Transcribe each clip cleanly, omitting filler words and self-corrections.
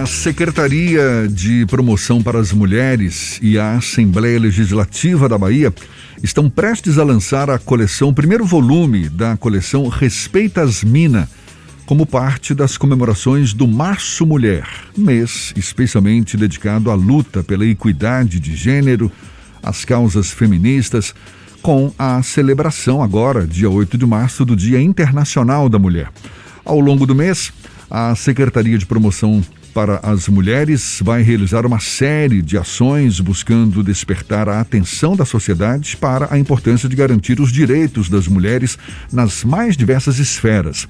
A Secretaria de Promoção para as Mulheres e a Assembleia Legislativa da Bahia estão prestes a lançar o primeiro volume da coleção Respeita as Mina, como parte das comemorações do Março Mulher, mês especialmente dedicado à luta pela equidade de gênero, às causas feministas, com a celebração agora, dia 8 de março, do Dia Internacional da Mulher. Ao longo do mês, a Secretaria de Promoção para as Mulheres vai realizar uma série de ações buscando despertar a atenção da sociedade para a importância de garantir os direitos das mulheres nas mais diversas esferas.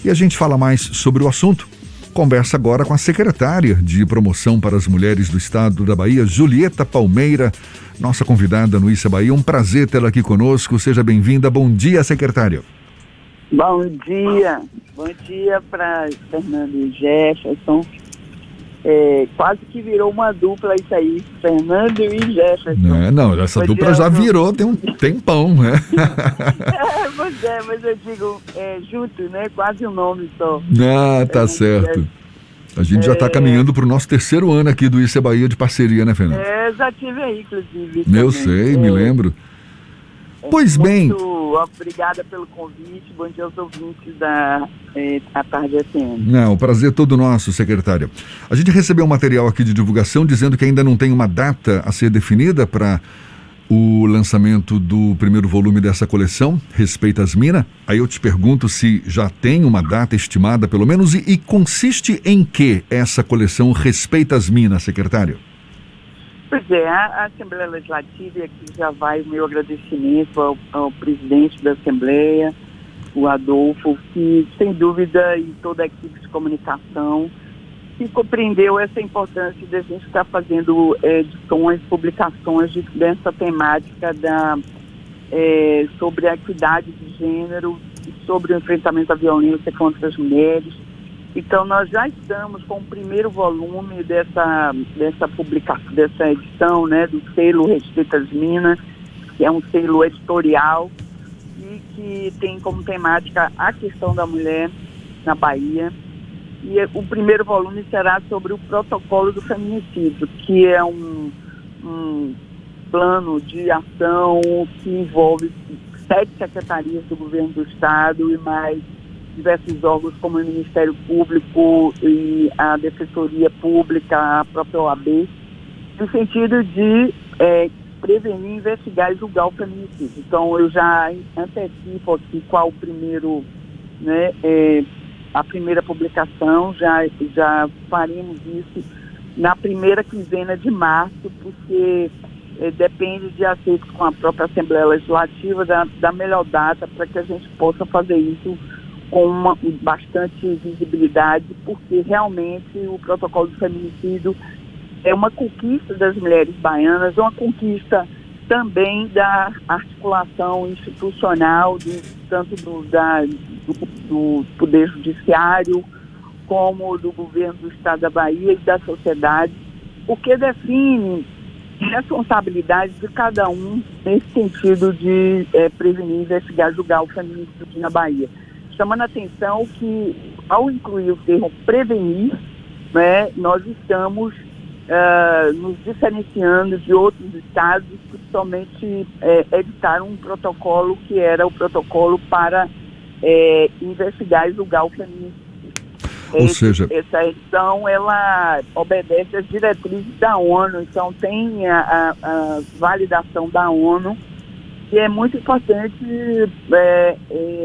E a gente fala mais sobre o assunto. Conversa agora com a secretária de Promoção para as Mulheres do Estado da Bahia, Julieta Palmeira, nossa convidada no Issa Bahia. Um prazer tê-la aqui conosco. Seja bem-vinda. Bom dia, secretária. Bom dia para Fernando e Jefferson. Quase que virou uma dupla isso aí, Fernando e Jefferson. Não, essa dupla já virou tem um tempão, né? Mas eu digo junto, né? Quase um nome só. Tá certo. A gente já está caminhando para o nosso terceiro ano aqui do Issa Bahia de parceria, né, Fernando? Já tive aí, inclusive. Eu sei, me lembro. Pois bem. Muito obrigada pelo convite. Bom dia aos ouvintes da Tarde FM. O prazer é todo nosso, secretária. A gente recebeu um material aqui de divulgação dizendo que ainda não tem uma data a ser definida para o lançamento do primeiro volume dessa coleção, Respeita as Mina. Aí eu te pergunto se já tem uma data estimada, pelo menos, e consiste em que essa coleção Respeita as Mina, secretária? Pois é, a Assembleia Legislativa, e aqui já vai o meu agradecimento ao presidente da Assembleia, o Adolfo, que sem dúvida, e toda a equipe de comunicação, que compreendeu essa importância de a gente estar fazendo edições, publicações dessa temática sobre a equidade de gênero, sobre o enfrentamento à violência contra as mulheres. Então, nós já estamos com o primeiro volume dessa publicação, dessa edição, né, do selo Respeita as Mina, que é um selo editorial e que tem como temática a questão da mulher na Bahia. E o primeiro volume será sobre o protocolo do feminicídio, que é um plano de ação que envolve 7 secretarias do governo do Estado e mais diversos órgãos como o Ministério Público e a Defensoria Pública, a própria OAB, no sentido de prevenir, investigar e julgar o feminicídio. Então, eu já antecipo aqui qual o primeiro, né, a primeira publicação, já faremos isso na primeira quinzena de março, porque depende de acertos com a própria Assembleia Legislativa da melhor data para que a gente possa fazer isso com bastante visibilidade, porque realmente o protocolo do feminicídio é uma conquista das mulheres baianas, uma conquista também da articulação institucional, tanto do Poder Judiciário, como do governo do Estado da Bahia e da sociedade, porque define responsabilidade de cada um nesse sentido de prevenir, investigar, julgar o feminicídio na Bahia. Chamando a atenção que, ao incluir o termo prevenir, né, nós estamos nos diferenciando de outros estados que somente editaram um protocolo que era o protocolo para investigar e julgar o feminicídio. Essa edição, ela obedece às diretrizes da ONU, então tem a validação da ONU, e é muito importante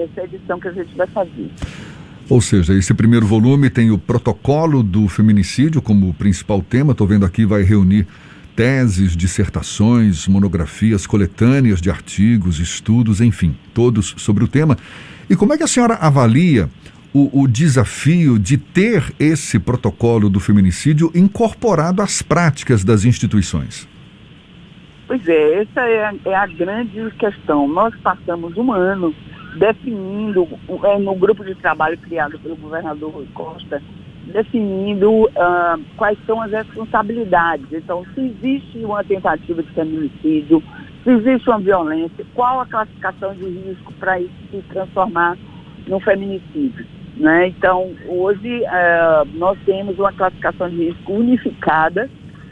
essa edição que a gente vai fazer. Ou seja, esse primeiro volume tem o protocolo do feminicídio como principal tema. Estou vendo aqui, vai reunir teses, dissertações, monografias, coletâneas de artigos, estudos, enfim, todos sobre o tema. E como é que a senhora avalia o desafio de ter esse protocolo do feminicídio incorporado às práticas das instituições? Pois essa é a grande questão. Nós passamos um ano definindo, no grupo de trabalho criado pelo governador Rui Costa, definindo quais são as responsabilidades. Então, se existe uma tentativa de feminicídio, se existe uma violência, qual a classificação de risco para isso se transformar no feminicídio? né? Então, hoje nós temos uma classificação de risco unificada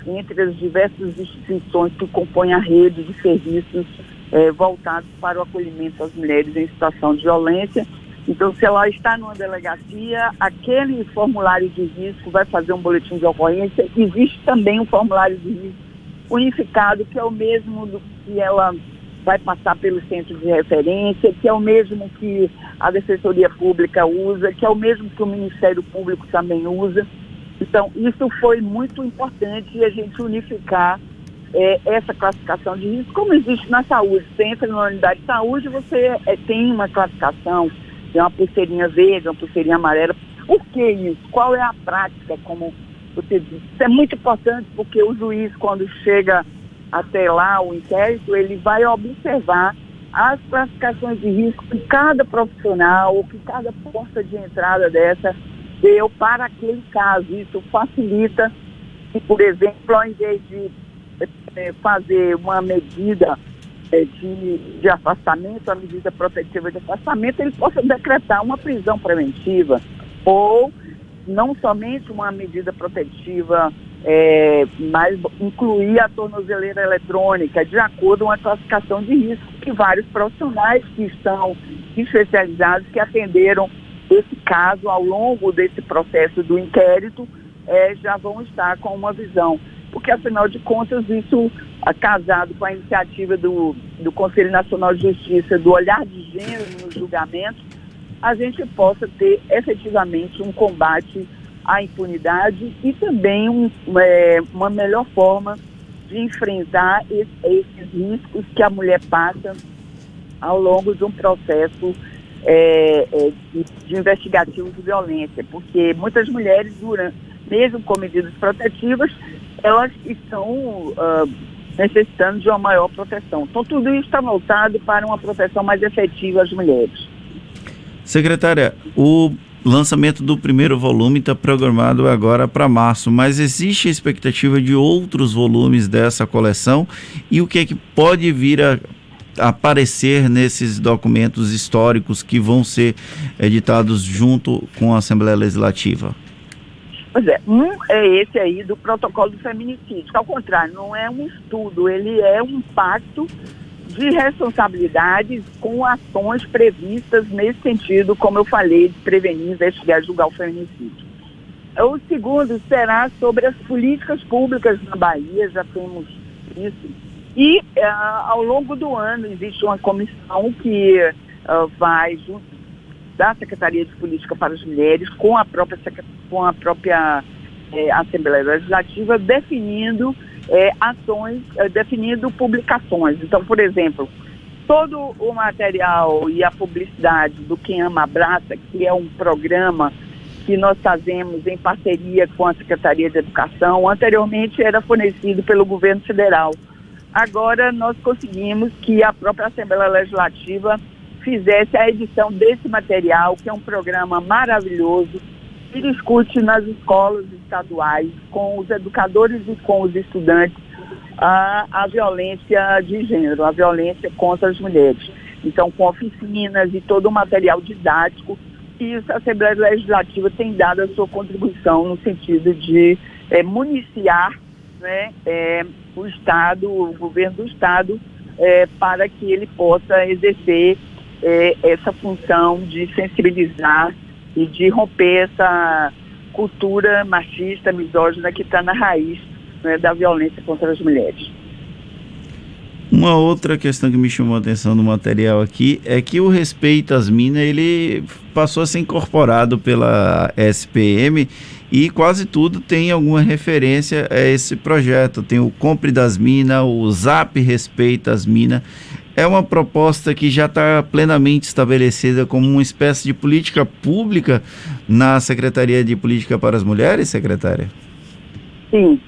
entre as diversas instituições que compõem a rede de serviços voltados para o acolhimento das mulheres em situação de violência. Então, se ela está numa delegacia, aquele formulário de risco vai fazer um boletim de ocorrência. Existe também um formulário de risco unificado, que é o mesmo do que ela vai passar pelo centro de referência, que é o mesmo que a Defensoria Pública usa, que é o mesmo que o Ministério Público também usa. Então, isso foi muito importante, a gente unificar essa classificação de risco, como existe na saúde. Você entra numa unidade de saúde, você tem uma classificação, tem uma pulseirinha verde, uma pulseirinha amarela. Por que isso? Qual é a prática, como você disse? Isso é muito importante, porque o juiz, quando chega até lá o inquérito, ele vai observar as classificações de risco que cada profissional, que cada porta de entrada dessa deu para aquele caso. Isso facilita que, por exemplo, ao invés de fazer uma medida de afastamento, a medida protetiva de afastamento, ele possa decretar uma prisão preventiva, ou não somente uma medida protetiva, mas incluir a tornozeleira eletrônica, de acordo com a classificação de risco que vários profissionais que estão especializados, que atenderam esse caso ao longo desse processo do inquérito, já vão estar com uma visão. Porque, afinal de contas, isso, casado com a iniciativa do Conselho Nacional de Justiça, do olhar de gênero no julgamento, a gente possa ter efetivamente um combate à impunidade e também uma melhor forma de enfrentar esses riscos que a mulher passa ao longo de um processo de investigativo de violência. Porque muitas mulheres, mesmo com medidas protetivas, elas estão necessitando de uma maior proteção. Então, tudo isso está voltado para uma proteção mais efetiva às mulheres. Secretária, o lançamento do primeiro volume está programado agora para março, mas existe a expectativa de outros volumes dessa coleção? E o que é que pode vir a aparecer nesses documentos históricos que vão ser editados junto com a Assembleia Legislativa? Pois é, é esse aí do protocolo do feminicídio, que ao contrário, não é um estudo, ele é um pacto de responsabilidades com ações previstas nesse sentido, como eu falei, de prevenir, investigar e julgar o feminicídio. O segundo será sobre as políticas públicas na Bahia, já temos isso, e ao longo do ano existe uma comissão que vai junto da Secretaria de Política para as Mulheres com a própria Assembleia Legislativa, definindo ações, definindo publicações. Então, por exemplo, todo o material e a publicidade do Quem Ama Abraça, que é um programa que nós fazemos em parceria com a Secretaria de Educação, anteriormente era fornecido pelo governo federal. Agora nós conseguimos que a própria Assembleia Legislativa fizesse a edição desse material, que é um programa maravilhoso, que discute nas escolas estaduais, com os educadores e com os estudantes, a violência de gênero, a violência contra as mulheres. Então, com oficinas e todo o material didático, e a Assembleia Legislativa tem dado a sua contribuição no sentido de municiar, né, o Estado, o governo do Estado, para que ele possa exercer essa função de sensibilizar e de romper essa cultura machista, misógina que está na raiz, né, da violência contra as mulheres. Uma outra questão que me chamou a atenção no material aqui é que o Respeita as Minas, ele passou a ser incorporado pela SPM e quase tudo tem alguma referência a esse projeto. Tem o Compre das Minas, o Zap Respeita as Minas. É uma proposta que já está plenamente estabelecida como uma espécie de política pública na Secretaria de Política para as Mulheres, secretária? Sim.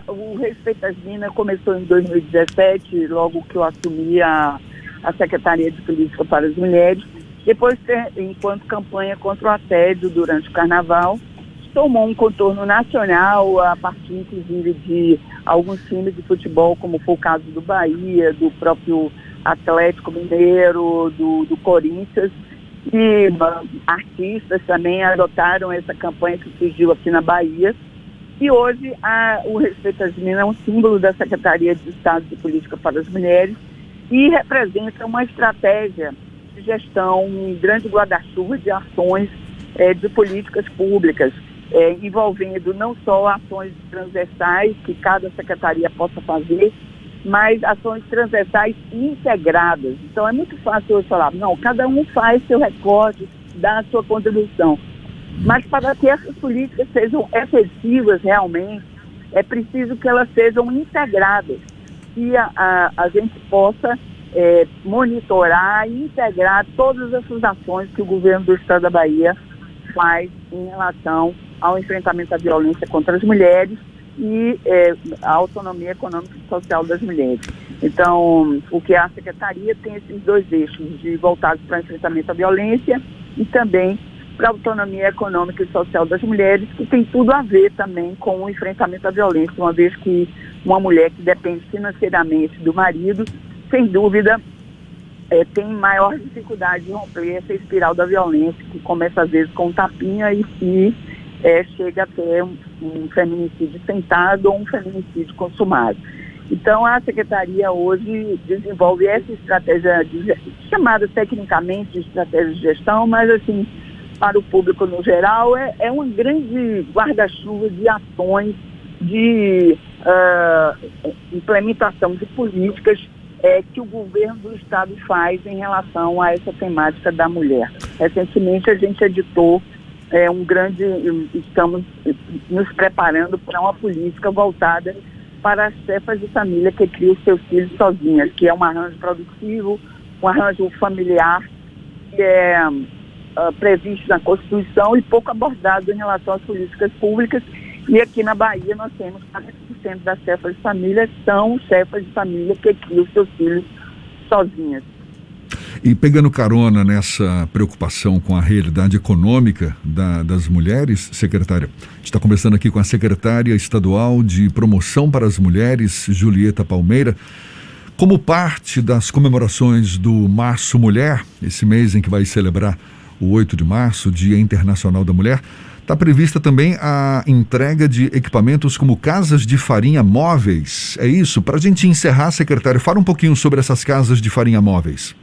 O Respeito às Minas começou em 2017, logo que eu assumi a Secretaria de Política para as Mulheres. Depois, enquanto campanha contra o assédio durante o Carnaval, tomou um contorno nacional, a partir, inclusive, de alguns times de futebol, como foi o caso do Bahia, do próprio Atlético Mineiro, do Corinthians. e artistas também adotaram essa campanha que surgiu aqui na Bahia. E hoje o Respeito às Minas é um símbolo da Secretaria de Estado de Política para as Mulheres e representa uma estratégia de gestão, um grande guarda-chuva de ações de políticas públicas, envolvendo não só ações transversais que cada secretaria possa fazer, mas ações transversais integradas. Então é muito fácil eu falar, não, cada um faz seu recorte, dá a sua contribuição. Mas para que essas políticas sejam efetivas realmente, é preciso que elas sejam integradas, que a gente possa monitorar e integrar todas essas ações que o governo do Estado da Bahia faz em relação ao enfrentamento à violência contra as mulheres e a autonomia econômica e social das mulheres. Então, o que a Secretaria tem esses dois eixos, voltados para o enfrentamento à violência e também para a autonomia econômica e social das mulheres, que tem tudo a ver também com o enfrentamento à violência, uma vez que uma mulher que depende financeiramente do marido, sem dúvida, tem maior dificuldade de romper essa espiral da violência, que começa às vezes com um tapinha e chega até um feminicídio tentado ou um feminicídio consumado. Então, a Secretaria hoje desenvolve essa estratégia, chamada tecnicamente de estratégia de gestão, mas assim, para o público no geral, é um grande guarda-chuva de ações, de implementação de políticas que o governo do Estado faz em relação a essa temática da mulher. Recentemente, a gente editou estamos nos preparando para uma política voltada para as chefas de família que criam seus filhos sozinhas, que é um arranjo produtivo, um arranjo familiar, que é previsto na Constituição e pouco abordado em relação às políticas públicas. E aqui na Bahia nós temos 40% das chefas de família são chefas de família que criam seus filhos sozinhas. E pegando carona nessa preocupação com a realidade econômica das mulheres, secretária, a gente está conversando aqui com a secretária estadual de Promoção para as Mulheres, Julieta Palmeira. Como parte das comemorações do Março Mulher, esse mês em que vai celebrar o 8 de março, Dia Internacional da Mulher, está prevista também a entrega de equipamentos como casas de farinha móveis. É isso? Para a gente encerrar, secretário, fala um pouquinho sobre essas casas de farinha móveis.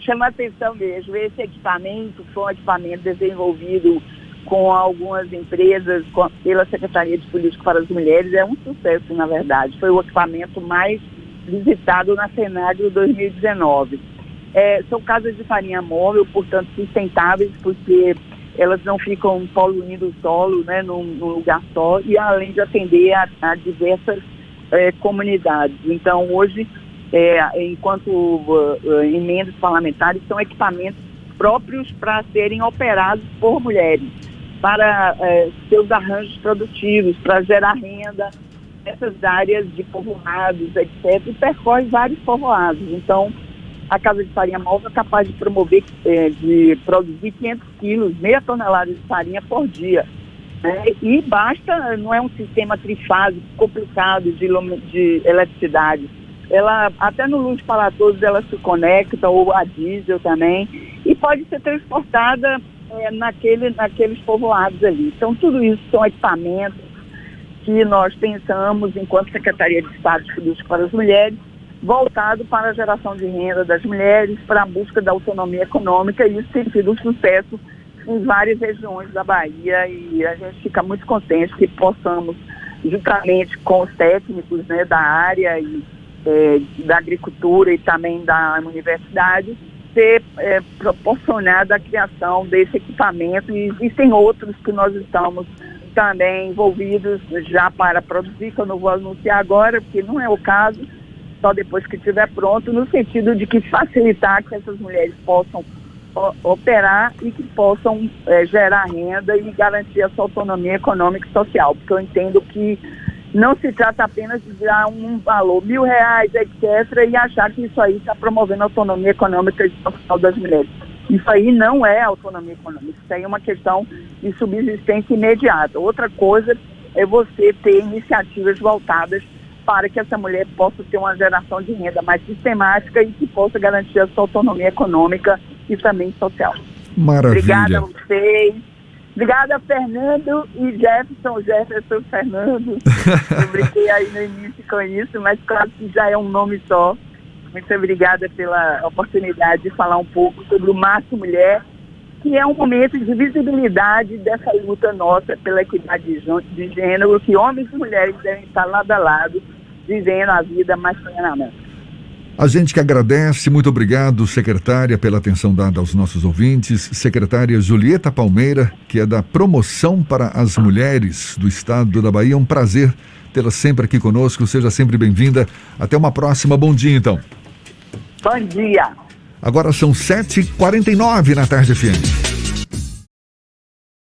Chama a atenção mesmo. Esse equipamento foi um equipamento desenvolvido com algumas empresas, pela Secretaria de Política para as Mulheres. É um sucesso, na verdade. Foi o equipamento mais visitado na Senagro 2019. São casas de farinha móvel, portanto sustentáveis, porque elas não ficam poluindo o solo, né, num lugar só, e além de atender a diversas comunidades. Então, hoje, enquanto emendas parlamentares, são equipamentos próprios para serem operados por mulheres, para seus arranjos produtivos, para gerar renda nessas áreas de povoados, etc., e percorre vários povoados. Então, a Casa de Farinha Móvel é capaz de promover, de produzir 500 quilos, meia tonelada de farinha por dia. E basta, não é um sistema trifásico complicado de eletricidade. Ela, até no Luz para Todos, ela se conecta, ou a diesel também, e pode ser transportada naqueles povoados ali. Então, tudo isso são equipamentos que nós pensamos, enquanto Secretaria de Estado de Política para as Mulheres, voltado para a geração de renda das mulheres, para a busca da autonomia econômica, e isso tem sido um sucesso em várias regiões da Bahia, e a gente fica muito contente que possamos, juntamente com os técnicos, né, da área e da agricultura e também da universidade, ter proporcionado a criação desse equipamento, e existem outros que nós estamos também envolvidos já para produzir, que eu não vou anunciar agora, porque não é o caso, só depois que estiver pronto, no sentido de que facilitar que essas mulheres possam operar e que possam gerar renda e garantir a sua autonomia econômica e social, porque eu entendo que não se trata apenas de dar um valor, R$1.000, etc., e achar que isso aí está promovendo a autonomia econômica e social das mulheres. Isso aí não é autonomia econômica, isso aí é uma questão de subsistência imediata. Outra coisa é você ter iniciativas voltadas para que essa mulher possa ter uma geração de renda mais sistemática e que possa garantir a sua autonomia econômica e também social. Maravilha. Obrigada a vocês. Obrigada, Fernando e Jefferson Fernando. Eu brinquei aí no início com isso, mas claro que já é um nome só. Muito obrigada pela oportunidade de falar um pouco sobre o Março Mulher, que é um momento de visibilidade dessa luta nossa pela equidade de gênero, que homens e mulheres devem estar lado a lado, vivendo a vida mais plenamente. A gente que agradece, muito obrigado, secretária, pela atenção dada aos nossos ouvintes. Secretária Julieta Palmeira, que é da Promoção para as Mulheres do Estado da Bahia. É um prazer tê-la sempre aqui conosco. Seja sempre bem-vinda. Até uma próxima. Bom dia, então. Bom dia. Agora são 7h49 na Tarde FM.